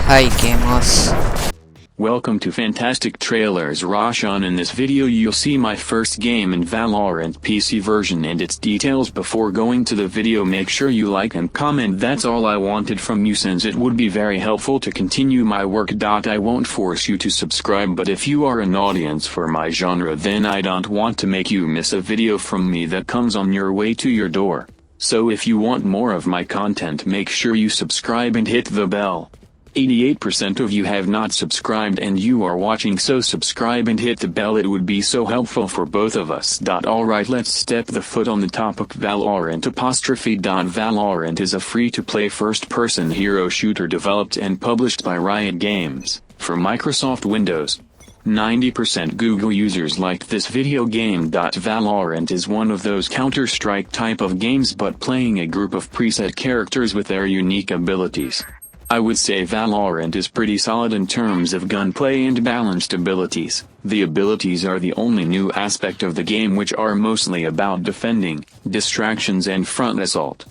Hi gamers. Welcome to Fantastic Trailers ROSHAN. In this video you'll see my first game in Valorant PC version and its details. Before going to the video, make sure you like and comment. That's all I wanted from you, since it would be very helpful to continue my work. I won't force you to subscribe, but if you are an audience for my genre, then I don't want to make you miss a video from me that comes on your way to your door. So if you want more of my content, make sure you subscribe and hit the bell. 88% of you have not subscribed and you are watching, so subscribe and hit the bell. It would be so helpful for both of us. Alright, let's step the foot on the topic. Valorant. Valorant is a free-to-play first-person hero shooter developed and published by Riot Games for Microsoft Windows. 90% Google users liked this video game. Valorant is one of those Counter-Strike type of games, but playing a group of preset characters with their unique abilities. I would say Valorant is pretty solid in terms of gunplay and balanced abilities. The abilities are the only new aspect of the game, which are mostly about defending, distractions and front assault.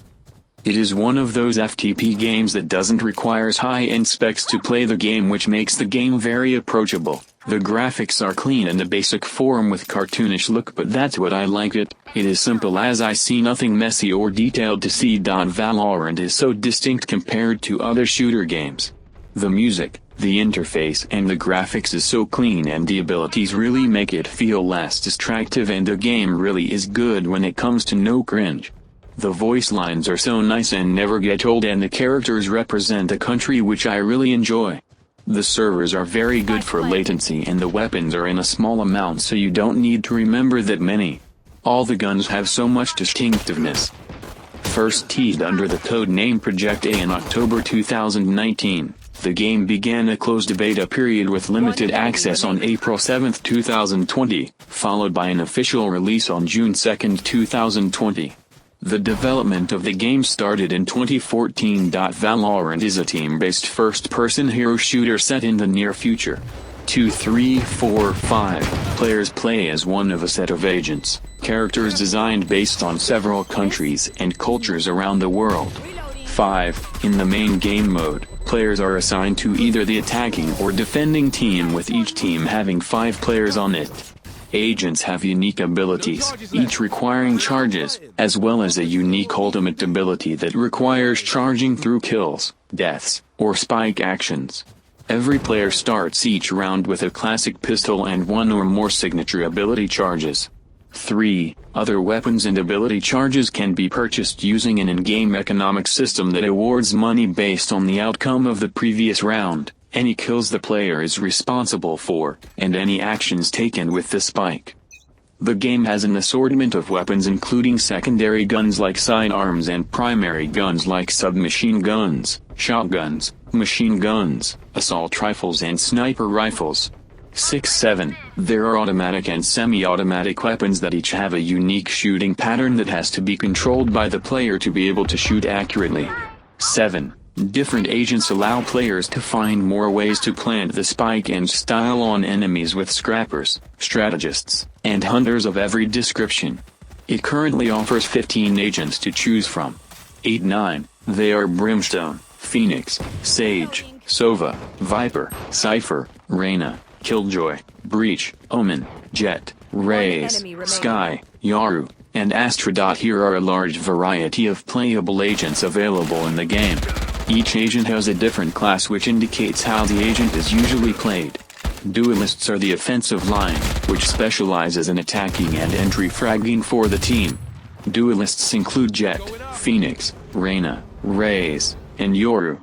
It is one of those FTP games that doesn't require high-end specs to play the game, which makes the game very approachable. The graphics are clean in the basic form with cartoonish look, but that's what I like it. It is simple, as I see nothing messy or detailed to see. Valorant is so distinct compared to other shooter games. The music, the interface and the graphics is so clean, and the abilities really make it feel less distractive, and the game really is good when it comes to no cringe. The voice lines are so nice and never get old, and the characters represent a country which I really enjoy. The servers are very good for latency, and the weapons are in a small amount, so you don't need to remember that many. All the guns have so much distinctiveness. First teased under the code name Project A in October 2019, the game began a closed beta period with limited access on April 7, 2020, followed by an official release on June 2, 2020. The development of the game started in 2014. Valorant is a team-based first-person hero shooter set in the near future. 2, 3, 4, 5 players play as one of a set of agents, characters designed based on several countries and cultures around the world. 5. In the main game mode, players are assigned to either the attacking or defending team, with each team having 5 players on it. Agents have unique abilities, each requiring charges, as well as a unique ultimate ability that requires charging through kills, deaths, or spike actions. Every player starts each round with a classic pistol and one or more signature ability charges. 3. Other weapons and ability charges can be purchased using an in-game economic system that awards money based on the outcome of the previous round, any kills the player is responsible for, and any actions taken with the spike. The game has an assortment of weapons, including secondary guns like sidearms and primary guns like submachine guns, shotguns, machine guns, assault rifles and sniper rifles. 6. 7. There are automatic and semi-automatic weapons that each have a unique shooting pattern that has to be controlled by the player to be able to shoot accurately. 7. Different agents allow players to find more ways to plant the spike and style on enemies, with scrappers, strategists, and hunters of every description. It currently offers 15 agents to choose from. 8. 9. They are Brimstone, Phoenix, Sage, Sova, Viper, Cypher, Reyna, Killjoy, Breach, Omen, Jet, Raze, Sky, Yaru, and Astra. Here are a large variety of playable agents available in the game. Each agent has a different class, which indicates how the agent is usually played. Duelists are the offensive line, which specializes in attacking and entry fragging for the team. Duelists include Jet, Phoenix, Reyna, Raze, and Yoru.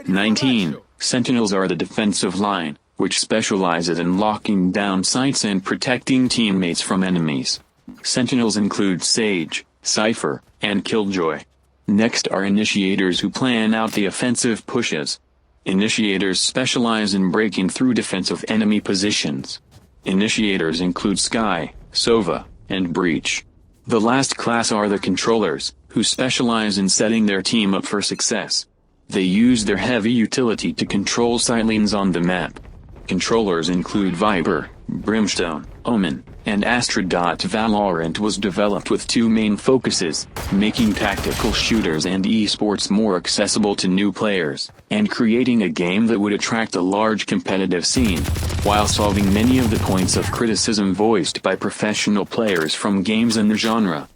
19. Sentinels are the defensive line, which specializes in locking down sites and protecting teammates from enemies. Sentinels include Sage, Cypher, and Killjoy. Next are initiators, who plan out the offensive pushes. Initiators specialize in breaking through defensive enemy positions. Initiators include Sky, Sova, and Breach. The last class are the controllers, who specialize in setting their team up for success. They use their heavy utility to control site lanes on the map. Controllers include Viper, Brimstone, Omen, and Astra. Valorant was developed with two main focuses: making tactical shooters and esports more accessible to new players, and creating a game that would attract a large competitive scene, while solving many of the points of criticism voiced by professional players from games in the genre.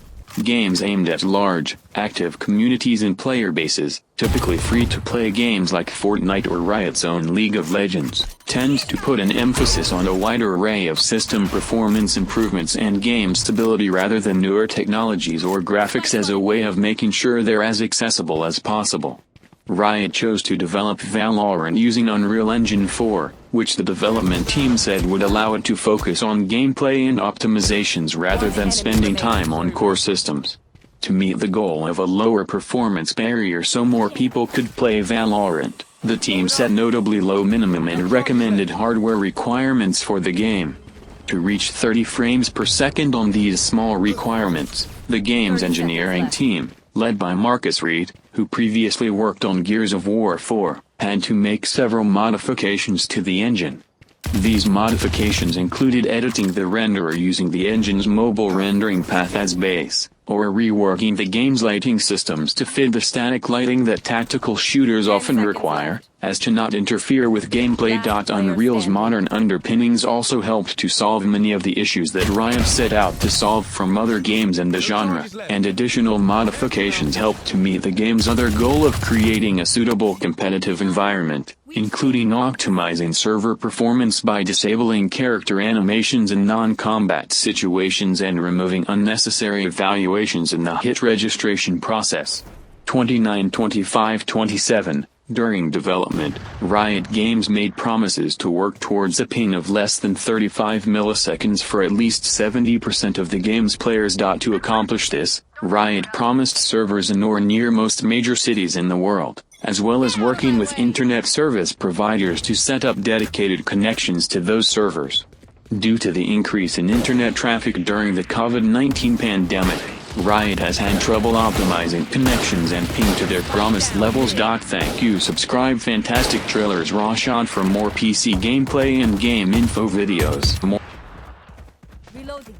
Games aimed at large, active communities and player bases, typically free-to-play games like Fortnite or Riot's own League of Legends, tend to put an emphasis on a wider array of system performance improvements and game stability rather than newer technologies or graphics as a way of making sure they're as accessible as possible. Riot chose to develop Valorant using Unreal Engine 4, which the development team said would allow it to focus on gameplay and optimizations rather than spending time on core systems. To meet the goal of a lower performance barrier so more people could play Valorant, the team set notably low minimum and recommended hardware requirements for the game. To reach 30 frames per second on these small requirements, the game's engineering team, led by Marcus Reed, who previously worked on Gears of War 4, had to make several modifications to the engine. These modifications included editing the renderer using the engine's mobile rendering path as base, or reworking the game's lighting systems to fit the static lighting that tactical shooters often require, as to not interfere with gameplay. Unreal's modern underpinnings also helped to solve many of the issues that Riot set out to solve from other games in the genre, and additional modifications helped to meet the game's other goal of creating a suitable competitive environment, including optimizing server performance by disabling character animations in non-combat situations and removing unnecessary evaluations in the hit registration process. 29-25-27 During development, Riot Games made promises to work towards a ping of less than 35 milliseconds for at least 70% of the game's players. To accomplish this, Riot promised servers in or near most major cities in the world, as well as working with internet service providers to set up dedicated connections to those servers. Due to the increase in internet traffic during the COVID-19 pandemic, Riot has had trouble optimizing connections and ping to their promised levels. Thank you. Subscribe Fantastic Trailers ROSHAN for more PC gameplay and game info videos. Reloading.